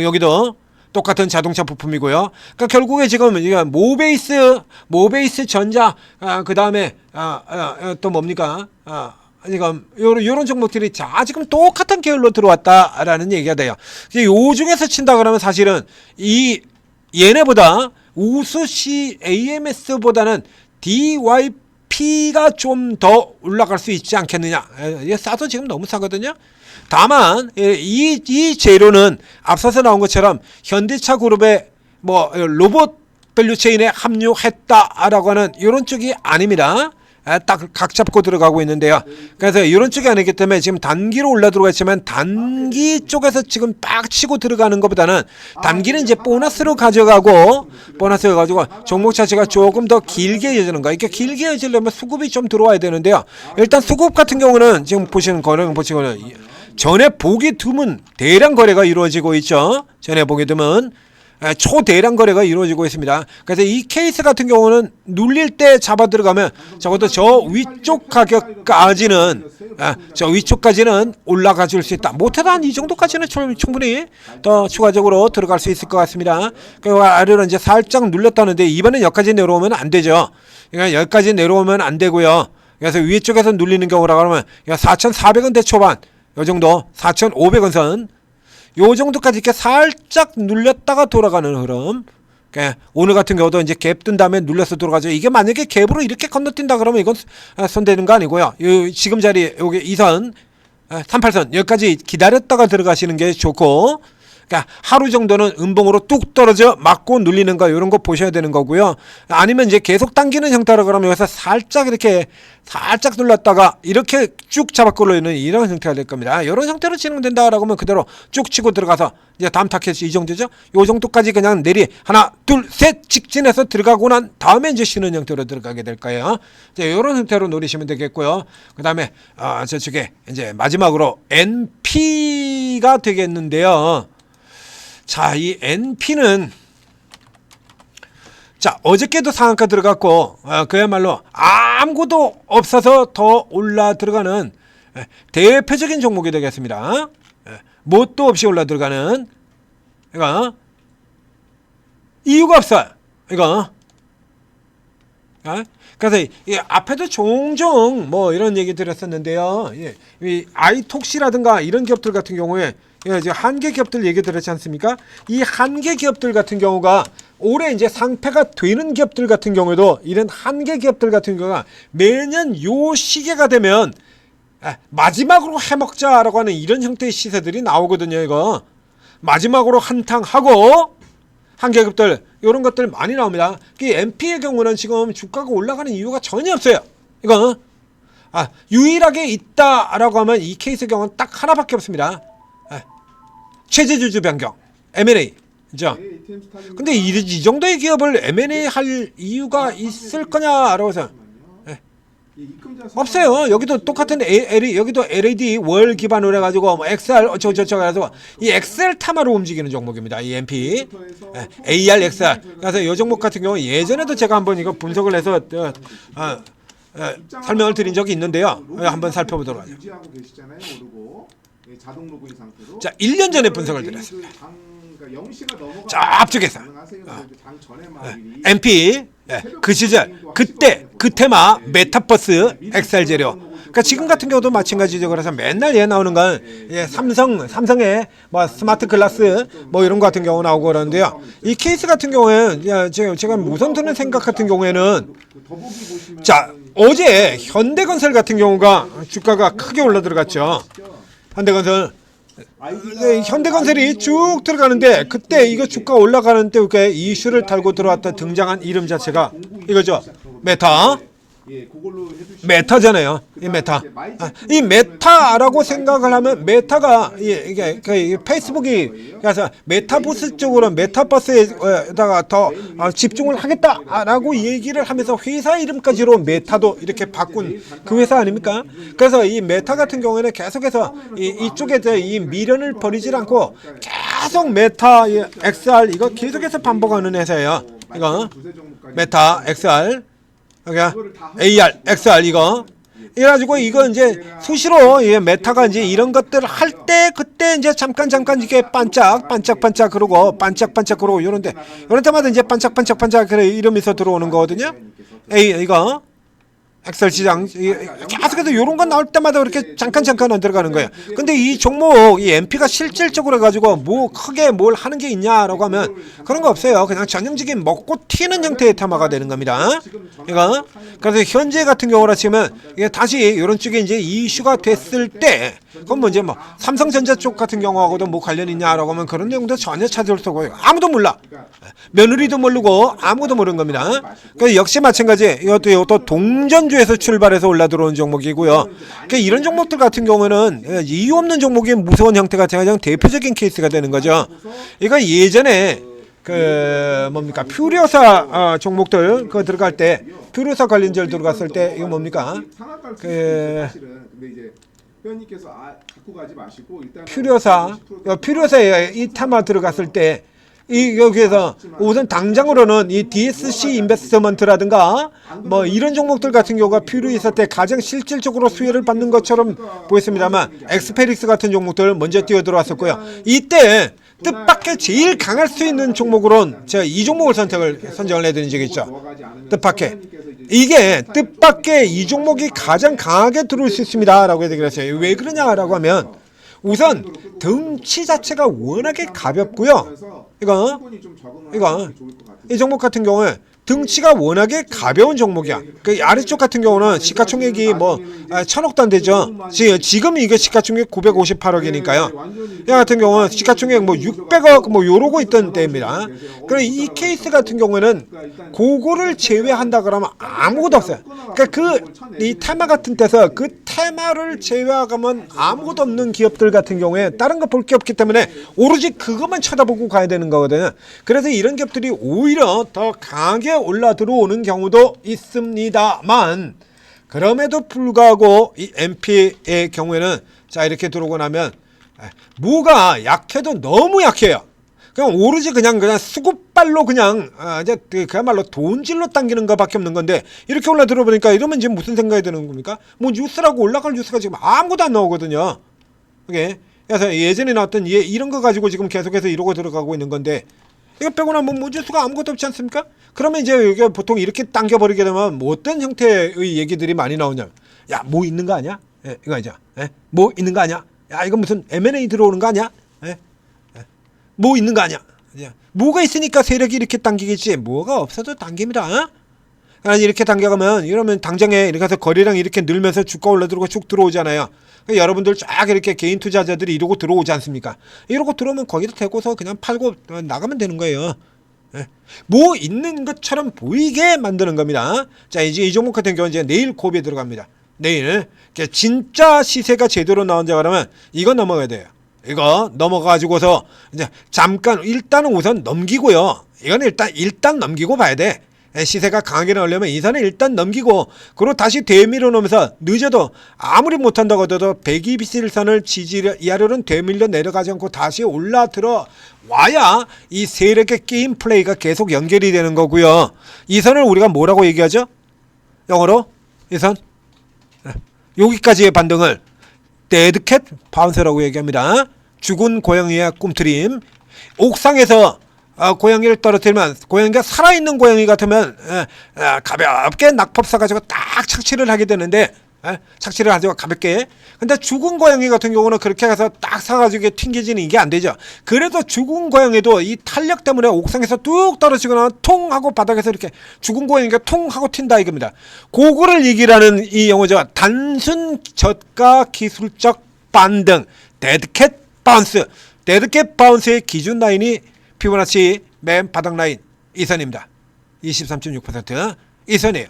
여기도 똑같은 자동차 부품이고요. 그러니까 결국에 지금 모베이스 전자, 그 다음에 또 뭡니까? 지금 요런 종목들이 자 지금 똑같은 계열로 들어왔다라는 얘기가 돼요. 요 중에서 친다 그러면 사실은 이 얘네보다 우수시 AMS보다는 DYP가 좀 더 올라갈 수 있지 않겠느냐. 이게 싸도 지금 너무 싸거든요. 다만 이 재료는 앞서서 나온 것처럼 현대차 그룹의 뭐 로봇 밸류체인에 합류했다라고 하는 이런 쪽이 아닙니다. 딱 각 잡고 들어가고 있는데요. 그래서 이런 쪽이 아니기 때문에 지금 단기로 올라 들어갔지만 단기 쪽에서 지금 빡치고 들어가는 것보다는 단기는 이제 보너스로 가져가고 종목 자체가 조금 더 길게 이어지는 거. 이렇게 길게 이어지려면 수급이 좀 들어와야 되는데요. 일단 수급 같은 경우는 지금 보시는 거는 전에 보기 드문 대량 거래가 이루어지고 있죠. 전에 보기 드문 초대량 거래가 이루어지고 있습니다. 그래서 이 케이스 같은 경우는 눌릴 때 잡아 들어가면 적어도 저 위쪽 가격까지는 올라가 줄 수 있다. 못해도 한 이 정도까지는 충분히 더 추가적으로 들어갈 수 있을 것 같습니다. 그 아래로 이제 살짝 눌렸다는데 이번엔 여기까지 내려오면 안 되죠. 그러니까 여기까지 내려오면 안 되고요. 그래서 위쪽에서 눌리는 경우라 그러면 4,400원대 초반 요 정도 4,500원 선 요 정도까지 이렇게 살짝 눌렸다가 돌아가는 흐름 오늘 같은 경우도 이제 갭 뜬 다음에 눌려서 들어가죠. 이게 만약에 갭으로 이렇게 건너뛴다 그러면 이건 손대는 거 아니고요. 지금 자리 여기 2선 38선 여기까지 기다렸다가 들어가시는 게 좋고, 그러니까 하루 정도는 음봉으로 뚝 떨어져 맞고 눌리는 거 이런 거 보셔야 되는 거고요. 아니면 이제 계속 당기는 형태라 그러면 여기서 살짝 이렇게 살짝 눌렀다가 이렇게 쭉 잡아끌고 있는 이런 형태가 될 겁니다. 이런 형태로 진행된다라고 하면 그대로 쭉 치고 들어가서 이제 다음 타켓이 이 정도죠. 요 정도까지 그냥 내리 하나 둘 셋 직진해서 들어가고 난 다음에 이제 쉬는 형태로 들어가게 될 거예요. 이제 이런 형태로 노리시면 되겠고요. 그 다음에 저쪽에 이제 마지막으로 NP가 되겠는데요. 자, 이 NP는 자 어저께도 상한가 들어갔고 그야말로 아무것도 없어서 더 올라 들어가는 대표적인 종목이 되겠습니다. 뭣도 없이 올라 들어가는 이거 이유가 없어요. 이거 그래서 이 앞에도 종종 뭐 이런 얘기 드렸었는데요. 이 아이톡시라든가 이런 기업들 같은 경우에 이제 한계 기업들 얘기 들었지 않습니까? 이 한계 기업들 같은 경우가 올해 이제 상패가 되는 기업들 같은 경우에도 이런 한계 기업들 같은 경우가 매년 요 시기가 되면 마지막으로 해먹자라고 하는 이런 형태의 시세들이 나오거든요. 이거 마지막으로 한탕 하고 한계 기업들 이런 것들 많이 나옵니다. 이 NP의 경우는 지금 주가가 올라가는 이유가 전혀 없어요. 이거 유일하게 있다라고 하면 이 케이스의 경우는 딱 하나밖에 없습니다. 최저주주 변경, M&A. 그죠? 근데 이 정도의 기업을 M&A 할 이유가 있을 거냐라고 해서 없어요. 여기도 똑같은 여기도 LAD 월 기반으로 해가지고 뭐 XR 어쩌고 해가지고 이 XR 타마로 움직이는 종목입니다. 이 MP AR XR. 그래서 이 종목 같은 경우 예전에도 제가 한번 이거 분석을 해서 설명을 드린 적이 있는데요. 한번 살펴보도록 하죠. 자, 1년 전에 분석을 드렸습니다. 자, 앞쪽에서 MP 그 시절 그때 그 테마 메타버스 XR 재료. 그러니까 지금 같은 경우도 마찬가지죠. 그래서 맨날 얘 나오는 건 삼성의 뭐 스마트 글라스 뭐 이런 거 같은 경우 나오고 그러는데요. 이 케이스 같은 경우에는 제가 우선 드는 생각 같은 경우에는 자, 어제 현대건설 같은 경우가 주가가 크게 올라 들어갔죠. 현대건설 현대건설이 쭉 들어가는데 그때 이거 주가 올라가는 때 이슈를 달고 들어왔던 등장한 이름 자체가 이거죠. 메타잖아요. 이 메타. 이 메타라고 생각을 하면 메타가 이게 페이스북이 그래서 메타버스 쪽으로 메타버스에다가 더 집중을 하겠다라고 얘기를 하면서 회사 이름까지로 메타도 이렇게 바꾼 그 회사 아닙니까? 그래서 이 메타 같은 경우에는 계속해서 이쪽에 이 미련을 버리질 않고 계속 메타 XR 이거 계속해서 반복하는 회사예요. 이거 메타 XR AR, XR 이거 이래가지고 이거 이제 수시로 메타가 이제 이런 것들 할 때 그때 이제 잠깐 이게 반짝 그러고 반짝 그러고 이런 때마다 이제 반짝 그래 이러면서 들어오는 거거든요. 이거 엑셀 시장 계속해서 이런 거 나올 때마다 이렇게 잠깐 안 들어가는 거예요. 근데 이 종목 이 MP가 실질적으로 가지고 뭐 크게 뭘 하는 게 있냐라고 하면 그런 거 없어요. 그냥 전형적인 먹고 튀는 형태의 테마가 되는 겁니다. 이거 그래서 현재 같은 경우라 치면 이게 다시 이런 쪽에 이제 이슈가 됐을 때 그건 뭐 이제 뭐 삼성전자 쪽 같은 경우하고도 뭐 관련 있냐라고 하면 그런 내용도 전혀 찾을 수 없고요. 아무도 몰라. 며느리도 모르고 아무도 모르는 겁니다. 그러니까 역시 마찬가지 이것도 동전주에서 출발해서 올라 들어온 종목이고요. 그러니까 이런 종목들 같은 경우는 이유 없는 종목이 무서운 형태가 가장 대표적인 케이스가 되는 거죠. 이거 예전에 뭡니까 퓨리오사 종목들 그거 들어갈 때 퓨리오사 관련주를 들어갔을 때 이거 뭡니까 퓨리오사에 이 테마 들어갔을 때 여기에서 우선 당장으로는 이 DSC 인베스트먼트라든가 뭐 이런 종목들 같은 경우가 필요 있을 때 가장 실질적으로 수혜를 받는 것처럼 보였습니다만 엑스페릭스 같은 종목들 먼저 뛰어 들어왔었고요. 이때 뜻밖의 제일 강할 수 있는 종목으로는 제가 이 종목을 선정을 해드린 적이 있죠. 뜻밖의 이게 뜻밖의 이 종목이 가장 강하게 들어올 수 있습니다 라고 해서 그랬어요. 왜 그러냐라고 하면 우선 등치 자체가 워낙에 가볍고요. 이거 이 종목 같은 경우에 등치가 워낙에 가벼운 종목이야. 그 아래쪽 같은 경우는 시가총액이 뭐 1000억도 안 되죠. 지금 이게 시가총액 958억이니까요. 이 같은 경우는 시가총액 뭐 600억 뭐 요러고 있던 때입니다. 그럼 이 케이스 같은 경우에는 그거를 제외한다 그러면 아무것도 없어요. 그러니까 이 테마 같은 데서 그 테마를 제외하면 아무것도 없는 기업들 같은 경우에 다른 거 볼 게 없기 때문에 오로지 그것만 쳐다보고 가야 되는 거거든요. 그래서 이런 기업들이 오히려 더 강하게 올라 들어오는 경우도 있습니다만, 그럼에도 불구하고 이 MP의 경우에는 자 이렇게 들어오고 나면 뭐가 약해도 너무 약해요. 그냥 오로지 그냥 수급발로 그냥 이제 그야말로 돈질로 당기는 것밖에 없는 건데, 이렇게 올라 들어보니까 이러면 지금 무슨 생각이 드는 겁니까? 뭐 뉴스라고 올라갈 뉴스가 지금 아무것도 안 나오거든요. 그게 그래서 예전에 나왔던 이런 거 가지고 지금 계속해서 이러고 들어가고 있는 건데, 이거 빼고 나면 뭐 뉴스가 아무것도 없지 않습니까? 그러면 이제 이게 보통 이렇게 당겨버리게 되면 뭐 어떤 형태의 얘기들이 많이 나오냐면, 야 뭐 있는 거 아니야? 이거 아니죠? 뭐 있는 거 아니야? 야 이거 무슨 M&A 들어오는 거 아니야? 뭐 있는 거 아니야? 뭐가 있으니까 세력이 이렇게 당기겠지. 뭐가 없어도 당깁니다. 이렇게 당겨가면, 이러면 당장에 이렇게 해서 거래량이 이렇게 늘면서 주가 올라들고 쭉 들어오잖아요. 여러분들 쫙 이렇게 개인 투자자들이 이러고 들어오지 않습니까? 이러고 들어오면 거기다 대고서 그냥 팔고 나가면 되는 거예요. 뭐 있는 것처럼 보이게 만드는 겁니다. 자, 이제 이 종목 같은 경우는 이제 내일 고비에 들어갑니다. 내일 진짜 시세가 제대로 나온다 그러면 이거 넘어가야 돼요. 이거 넘어가지고서 이제 잠깐 일단은 우선 넘기고요. 이거는 일단 넘기고 봐야 돼. 시세가 강하게 나오려면 이 선을 일단 넘기고, 그리고 다시 되밀어 놓으면서 늦어도 아무리 못한다고 하더라도 121선을 지지를 이하로는 되밀려 내려가지 않고 다시 올라 들어 와야 이 세력의 게임 플레이가 계속 연결이 되는 거고요. 이 선을 우리가 뭐라고 얘기하죠? 영어로 이 선, 여기까지의 반등을 데드캣 바운스라고 얘기합니다. 죽은 고양이의 꿈틀임. 옥상에서 고양이를 떨어뜨리면, 고양이가 살아있는 고양이 같으면 가볍게 낙법 사가지고 딱 착취를 하게 되는데, 착취를 하죠 가볍게. 근데 죽은 고양이 같은 경우는 그렇게 가서 딱 사가지고 튕겨지는 이게 안 되죠. 그래도 죽은 고양이도 이 탄력 때문에 옥상에서 뚝 떨어지거나 통 하고 바닥에서 이렇게 죽은 고양이가 통 하고 튄다 이겁니다. 그거를 얘기하는 이 용어죠. 단순 저가 기술적 반등, 데드캣 바운스. 데드캣 바운스의 기준 라인이 피보나치 맨 바닥 라인 이 선입니다. 23.6% 이 선이에요.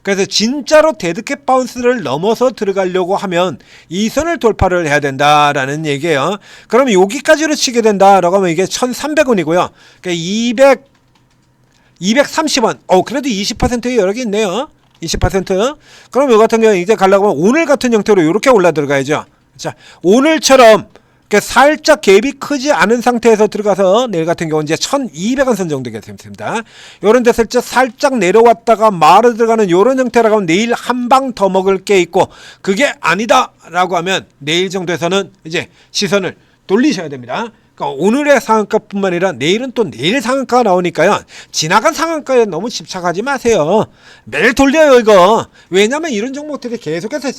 그래서 진짜로 데드캣 바운스를 넘어서 들어가려고 하면 이 선을 돌파를 해야 된다라는 얘기예요. 그럼 여기까지로 치게 된다라고 하면 이게 1,300원이고요. 그러니까 230원. 그래도 20%의 여력이 있네요. 20%. 그럼 이 같은 경우 이제 가려고 하면 오늘 같은 형태로 이렇게 올라 들어가야죠. 자, 오늘처럼 살짝 갭이 크지 않은 상태에서 들어가서 내일 같은 경우는 이제 1200원 선 정도 되겠습니다. 요런 데서 살짝 내려왔다가 말아 들어가는 요런 형태라고 하면 내일 한 방 더 먹을 게 있고, 그게 아니다 라고 하면 내일 정도에서는 이제 시선을 돌리셔야 됩니다. 그러니까 오늘의 상한가뿐만 아니라 내일은 또 내일 상한가가 나오니까요. 지나간 상한가에 너무 집착하지 마세요. 매일 돌려요 이거. 왜냐면 이런 종목들이 계속해서,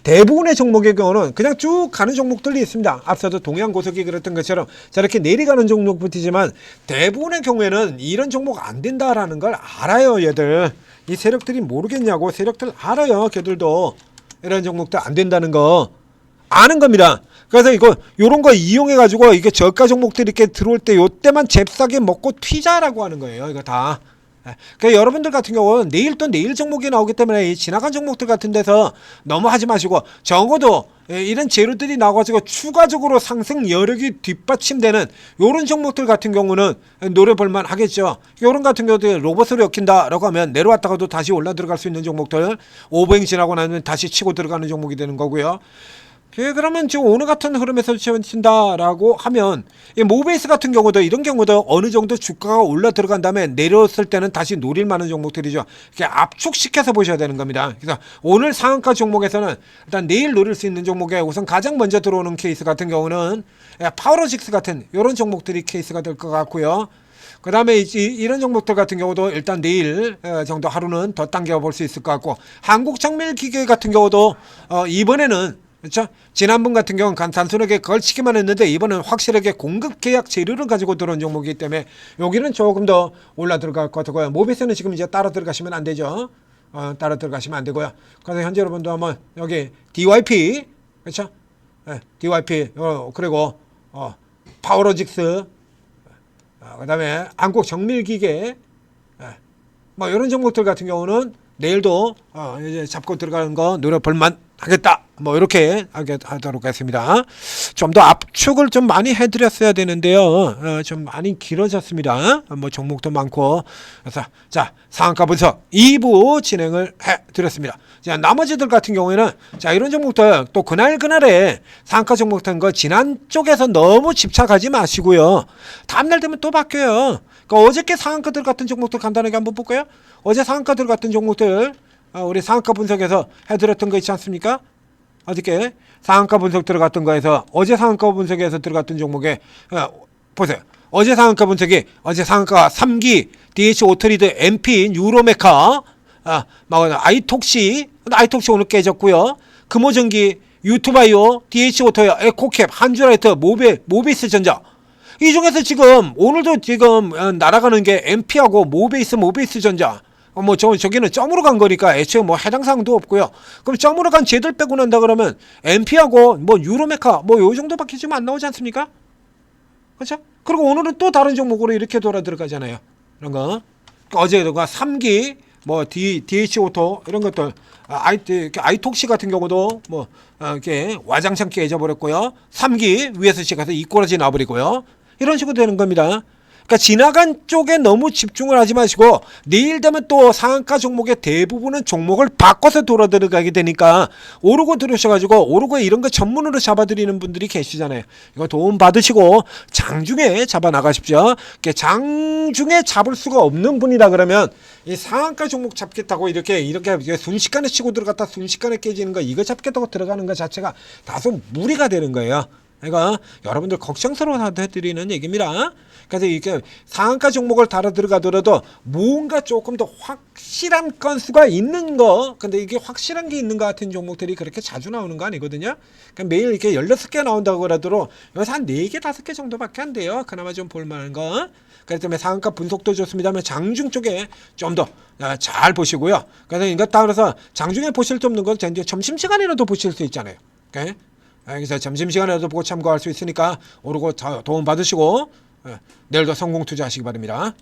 대부분의 종목의 경우는 그냥 쭉 가는 종목들이 있습니다. 앞서도 동양고속이 그랬던 것처럼 저렇게 내려가는 종목부터지만, 대부분의 경우에는 이런 종목 안 된다라는 걸 알아요. 얘들 이 세력들이 모르겠냐고. 세력들 알아요. 걔들도 이런 종목들 안 된다는 거 아는 겁니다. 그래서 요런 거 이용해 가지고 이게 저가 종목들이 이렇게 들어올 때 요때만 잽싸게 먹고 튀자라고 하는 거예요. 이거 다. 그러니까 여러분들 같은 경우는 내일 또 내일 종목이 나오기 때문에 이 지나간 종목들 같은 데서 너무 하지 마시고, 적어도 이런 재료들이 나와가지고 추가적으로 상승 여력이 뒷받침되는 요런 종목들 같은 경우는 노려볼만 하겠죠. 요런 같은 경우도 로봇으로 엮인다라고 하면 내려왔다가도 다시 올라 들어갈 수 있는 종목들, 오버행 지나고 나면 다시 치고 들어가는 종목이 되는 거고요. 그러면 지금 오늘 같은 흐름에서 친다라고 하면, 이 모베이스 같은 경우도 이런 경우도 어느 정도 주가가 올라 들어간 다음에 내려왔을 때는 다시 노릴 만한 종목들이죠. 이렇게 압축시켜서 보셔야 되는 겁니다. 그래서 오늘 상한가 종목에서는 일단 내일 노릴 수 있는 종목에 우선 가장 먼저 들어오는 케이스 같은 경우는 파워로직스 같은 이런 종목들이 케이스가 될 것 같고요. 그 다음에 이런 종목들 같은 경우도 일단 내일 정도 하루는 더 당겨볼 수 있을 것 같고, 한국정밀기계 같은 경우도 이번에는 그렇죠? 지난번 같은 경우는 단순하게 걸치기만 했는데 이번엔 확실하게 공급 계약 재료를 가지고 들어온 종목이기 때문에 여기는 조금 더 올라 들어갈 것 같고요. 모비스는 지금 이제 따라 들어가시면 안 되죠. 따라 들어가시면 안 되고요. 그래서 현재 여러분도 한번 여기 DYP 그렇죠? 네, DYP 그리고 파워로직스 그다음에 한국 정밀기계 뭐 이런 종목들 같은 경우는 내일도 이제 잡고 들어가는 거 노려볼만 하겠다. 뭐 이렇게 하도록 하겠습니다. 좀 더 압축을 좀 많이 해드렸어야 되는데요. 좀 많이 길어졌습니다. 뭐 종목도 많고 그래서 자 상한가 분석 2부 진행을 해드렸습니다. 자 나머지들 같은 경우에는 자 이런 종목들 또 그날에 상한가 종목 같은 거 지난 쪽에서 너무 집착하지 마시고요. 다음날 되면 또 바뀌어요. 그러니까 어저께 상한가들 같은 종목들 간단하게 한번 볼까요? 어제 상한가들 같은 종목들 우리 상한가 분석에서 해드렸던 거 있지 않습니까? 어저께 상한가 분석 들어갔던 거에서 어제 상한가 분석에서 들어갔던 종목에 보세요. 어제 상한가 분석이 어제 상한가 3기 DH 오트리드 MP 유로메카 아이톡시 오늘 깨졌고요. 금호전기 유투바이오 DH 오토요 에코캡 한주라이트 모비스 전자 이 중에서 지금 오늘도 지금 날아가는 게 MP하고 모비스 전자 뭐 저기는 점으로 간 거니까 애초에 뭐 해당 사항도 없고요. 그럼 점으로 간 쟤들 빼고 난다 그러면 MP하고 뭐 유로메카 뭐 요 정도밖에 지금 안 나오지 않습니까? 그렇죠? 그리고 오늘은 또 다른 종목으로 이렇게 돌아 들어가잖아요. 이런 거 어제가 3기 뭐 DH 오토 이런 것들 아이톡시 같은 경우도 뭐 이렇게 와장창 깨져버렸고요. 3기 위에서 시작해서 이꼬라지 나버리고요. 이런 식으로 되는 겁니다. 그러니까 지나간 쪽에 너무 집중을 하지 마시고 내일 되면 또 상한가 종목의 대부분은 종목을 바꿔서 돌아 들어가게 되니까 오르고 들으셔가지고 오르고에 이런 거 전문으로 잡아드리는 분들이 계시잖아요. 이거 도움 받으시고 장중에 잡아 나가십시오. 장중에 잡을 수가 없는 분이라 그러면 이 상한가 종목 잡겠다고 이렇게 순식간에 치고 들어갔다 순식간에 깨지는 거 이거 잡겠다고 들어가는 것 자체가 다소 무리가 되는 거예요. 그러니까 여러분들 걱정스러워 해드리는 얘기입니다. 그래서 이렇게 상한가 종목을 달아 들어가더라도 뭔가 조금 더 확실한 건수가 있는 거 근데 이게 확실한 게 있는 것 같은 종목들이 그렇게 자주 나오는 거 아니거든요. 그러니까 매일 이렇게 16개 나온다고 그러더라도 여기서 한 4개 5개 정도밖에 안 돼요. 그나마 좀 볼만한 거. 그렇기 때문에 상한가 분석도 좋습니다만 장중 쪽에 좀 더 잘 보시고요. 그래서 이것 따라서 장중에 보실 수 없는 건 점심시간이라도 보실 수 있잖아요. 오케이? 그래서 점심시간에도 보고 참고할 수 있으니까 오르고 도움 받으시고 내일도 성공 투자하시기 바랍니다.